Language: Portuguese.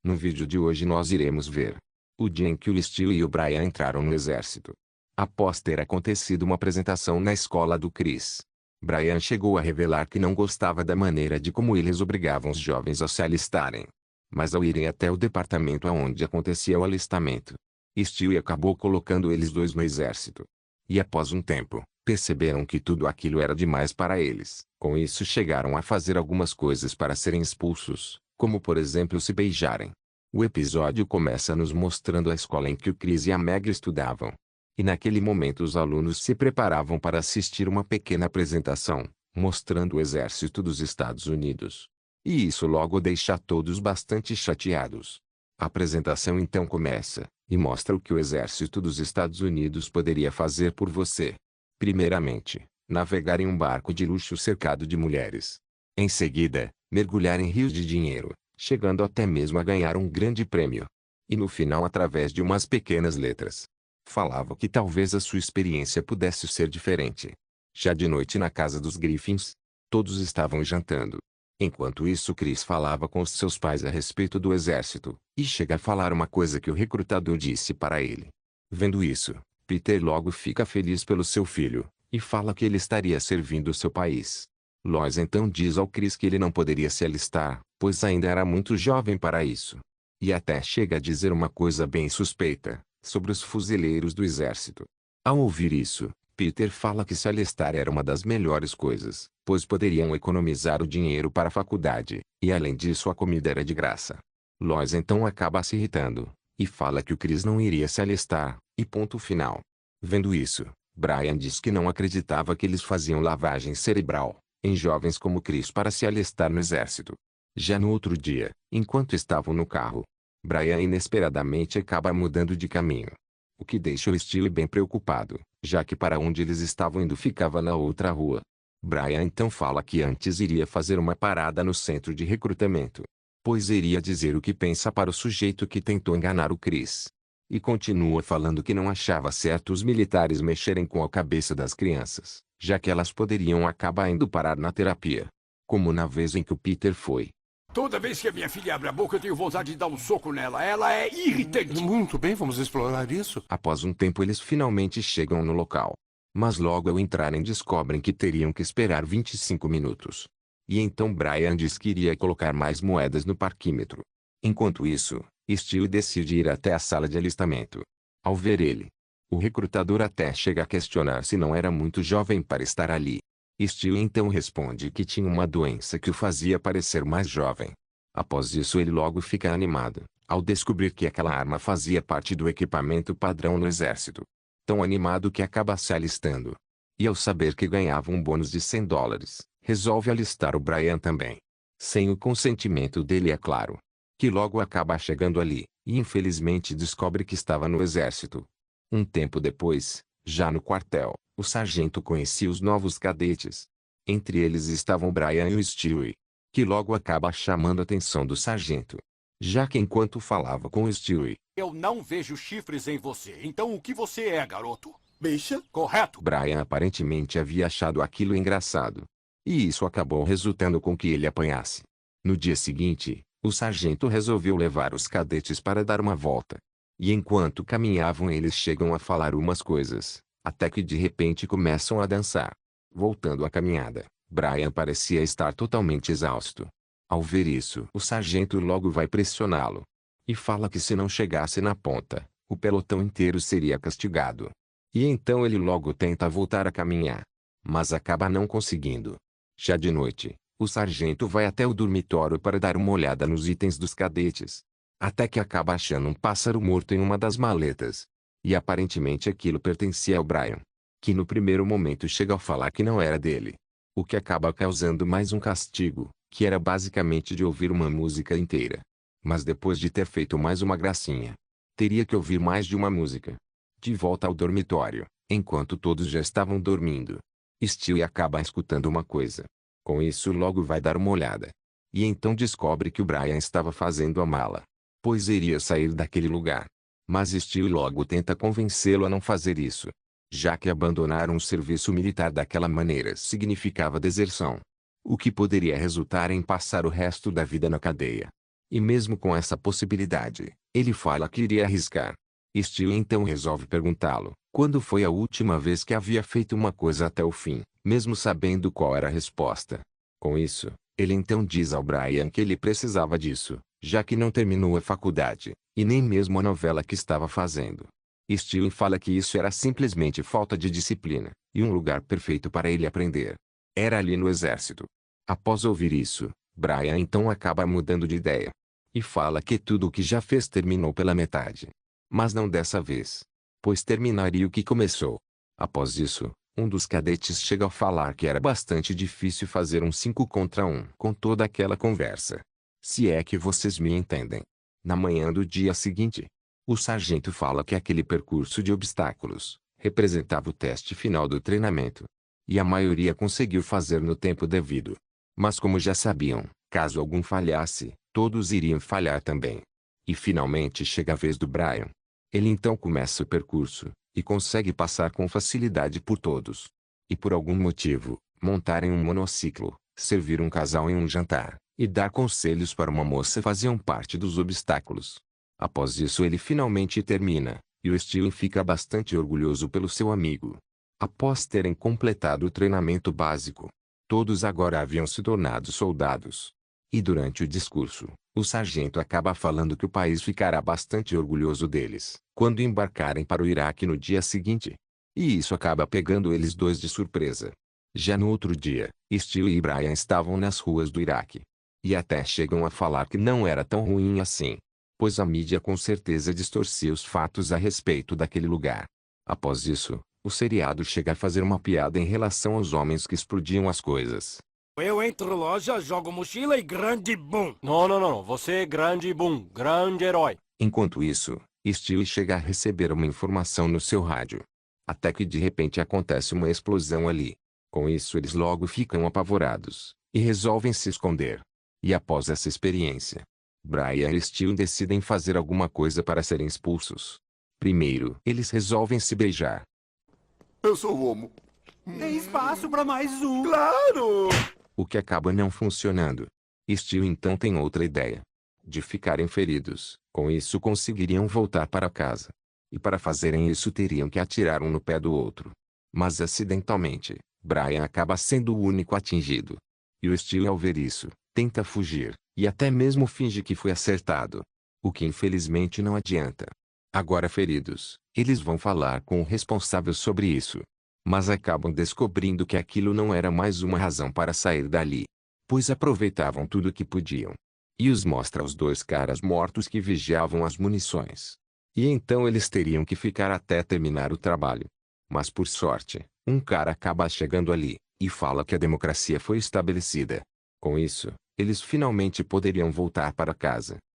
No vídeo de hoje nós iremos ver o dia em que o Stewie e o Brian entraram no exército. Após ter acontecido uma apresentação na escola do Chris, Brian chegou a revelar que não gostava da maneira de como eles obrigavam os jovens a se alistarem. Mas ao irem até o departamento onde acontecia o alistamento, Stewie acabou colocando eles dois no exército. E após um tempo, perceberam que tudo aquilo era demais para eles. Com isso chegaram a fazer algumas coisas para serem expulsos, como por exemplo se beijarem. O episódio começa nos mostrando a escola em que o Chris e a Meg estudavam. E naquele momento os alunos se preparavam para assistir uma pequena apresentação, mostrando o exército dos Estados Unidos. E isso logo deixa todos bastante chateados. A apresentação então começa, e mostra o que o exército dos Estados Unidos poderia fazer por você. Primeiramente, navegar em um barco de luxo cercado de mulheres. Em seguida, mergulhar em rios de dinheiro, chegando até mesmo a ganhar um grande prêmio. E no final através de umas pequenas letras. Falava que talvez a sua experiência pudesse ser diferente. Já de noite na casa dos Griffins, todos estavam jantando. Enquanto isso Chris falava com os seus pais a respeito do exército, e chega a falar uma coisa que o recrutador disse para ele. Vendo isso, Peter logo fica feliz pelo seu filho, e fala que ele estaria servindo seu país. Lois então diz ao Chris que ele não poderia se alistar, pois ainda era muito jovem para isso. E até chega a dizer uma coisa bem suspeita, sobre os fuzileiros do exército. Ao ouvir isso, Peter fala que se alistar era uma das melhores coisas, pois poderiam economizar o dinheiro para a faculdade, e além disso a comida era de graça. Lois então acaba se irritando, e fala que o Chris não iria se alistar, e ponto final. Vendo isso, Brian diz que não acreditava que eles faziam lavagem cerebral em jovens como Chris para se alistar no exército. Já no outro dia, enquanto estavam no carro, Brian inesperadamente acaba mudando de caminho. O que deixa o Stewie bem preocupado, já que para onde eles estavam indo ficava na outra rua. Brian então fala que antes iria fazer uma parada no centro de recrutamento, pois iria dizer o que pensa para o sujeito que tentou enganar o Chris. E continua falando que não achava certo os militares mexerem com a cabeça das crianças, já que elas poderiam acabar indo parar na terapia. Como na vez em que o Peter foi. Toda vez que a minha filha abre a boca, eu tenho vontade de dar um soco nela. Ela é irritante. Muito bem, vamos explorar isso. Após um tempo eles finalmente chegam no local. Mas logo ao entrarem descobrem que teriam que esperar 25 minutos. E então Brian diz que iria colocar mais moedas no parquímetro. Enquanto isso, Stewie decide ir até a sala de alistamento. Ao ver ele, o recrutador até chega a questionar se não era muito jovem para estar ali. Stewie então responde que tinha uma doença que o fazia parecer mais jovem. Após isso ele logo fica animado, ao descobrir que aquela arma fazia parte do equipamento padrão no exército. Tão animado que acaba se alistando. E ao saber que ganhava um bônus de $100, resolve alistar o Brian também. Sem o consentimento dele é claro. Que logo acaba chegando ali, e infelizmente descobre que estava no exército. Um tempo depois, já no quartel, o sargento conhecia os novos cadetes. Entre eles estavam o Brian e o Stewie, que logo acaba chamando a atenção do sargento. Já que enquanto falava com o Stewie, Eu não vejo chifres em você. Então o que você é, garoto? Bicha? Correto? Brian aparentemente havia achado aquilo engraçado. E isso acabou resultando com que ele apanhasse. No dia seguinte, o sargento resolveu levar os cadetes para dar uma volta. E enquanto caminhavam eles chegam a falar umas coisas, até que de repente começam a dançar. Voltando à caminhada, Brian parecia estar totalmente exausto. Ao ver isso, o sargento logo vai pressioná-lo. E fala que se não chegasse na ponta, o pelotão inteiro seria castigado. E então ele logo tenta voltar a caminhar. Mas acaba não conseguindo. Já de noite, o sargento vai até o dormitório para dar uma olhada nos itens dos cadetes. Até que acaba achando um pássaro morto em uma das maletas. E aparentemente aquilo pertencia ao Brian, que no primeiro momento chega a falar que não era dele. O que acaba causando mais um castigo, que era basicamente de ouvir uma música inteira. Mas depois de ter feito mais uma gracinha, teria que ouvir mais de uma música. De volta ao dormitório, enquanto todos já estavam dormindo, Stewie acaba escutando uma coisa. Com isso logo vai dar uma olhada. E então descobre que o Brian estava fazendo a mala, pois iria sair daquele lugar. Mas Stewie logo tenta convencê-lo a não fazer isso, já que abandonar um serviço militar daquela maneira significava deserção, o que poderia resultar em passar o resto da vida na cadeia. E mesmo com essa possibilidade, ele fala que iria arriscar. Steele então resolve perguntá-lo, quando foi a última vez que havia feito uma coisa até o fim, mesmo sabendo qual era a resposta. Com isso, ele então diz ao Brian que ele precisava disso, já que não terminou a faculdade, e nem mesmo a novela que estava fazendo. Steele fala que isso era simplesmente falta de disciplina, e um lugar perfeito para ele aprender. Era ali no exército. Após ouvir isso, Brian então acaba mudando de ideia. E fala que tudo o que já fez terminou pela metade. Mas não dessa vez. Pois terminaria o que começou. Após isso, um dos cadetes chega a falar que era bastante difícil fazer um 5 contra 1 com toda aquela conversa. Se é que vocês me entendem. Na manhã do dia seguinte, o sargento fala que aquele percurso de obstáculos representava o teste final do treinamento. E a maioria conseguiu fazer no tempo devido. Mas como já sabiam, caso algum falhasse, todos iriam falhar também. E finalmente chega a vez do Brian. Ele então começa o percurso, e consegue passar com facilidade por todos. E por algum motivo, montar em um monociclo, servir um casal em um jantar, e dar conselhos para uma moça faziam parte dos obstáculos. Após isso ele finalmente termina, e o Steele fica bastante orgulhoso pelo seu amigo. Após terem completado o treinamento básico, todos agora haviam se tornado soldados. E durante o discurso, o sargento acaba falando que o país ficará bastante orgulhoso deles, quando embarcarem para o Iraque no dia seguinte. E isso acaba pegando eles dois de surpresa. Já no outro dia, Steele e Brian estavam nas ruas do Iraque. E até chegam a falar que não era tão ruim assim. Pois a mídia com certeza distorcia os fatos a respeito daquele lugar. Após isso, o seriado chega a fazer uma piada em relação aos homens que explodiam as coisas. Eu entro loja, jogo mochila e grande boom. Não. Você é grande boom, grande herói. Enquanto isso, Steele chega a receber uma informação no seu rádio. Até que de repente acontece uma explosão ali. Com isso eles logo ficam apavorados, e resolvem se esconder. E após essa experiência, Brian e Steele decidem fazer alguma coisa para serem expulsos. Primeiro, eles resolvem se beijar. Eu sou homo. Tem espaço para mais um. Claro! O que acaba não funcionando. Steele então tem outra ideia. De ficarem feridos, com isso conseguiriam voltar para casa. E para fazerem isso teriam que atirar um no pé do outro. Mas acidentalmente, Brian acaba sendo o único atingido. E o Steele ao ver isso, tenta fugir, e até mesmo finge que foi acertado. O que infelizmente não adianta. Agora feridos, eles vão falar com o responsável sobre isso. Mas acabam descobrindo que aquilo não era mais uma razão para sair dali. Pois aproveitavam tudo o que podiam. E os mostra os dois caras mortos que vigiavam as munições. E então eles teriam que ficar até terminar o trabalho. Mas por sorte, um cara acaba chegando ali, e fala que a democracia foi estabelecida. Com isso, eles finalmente poderiam voltar para casa.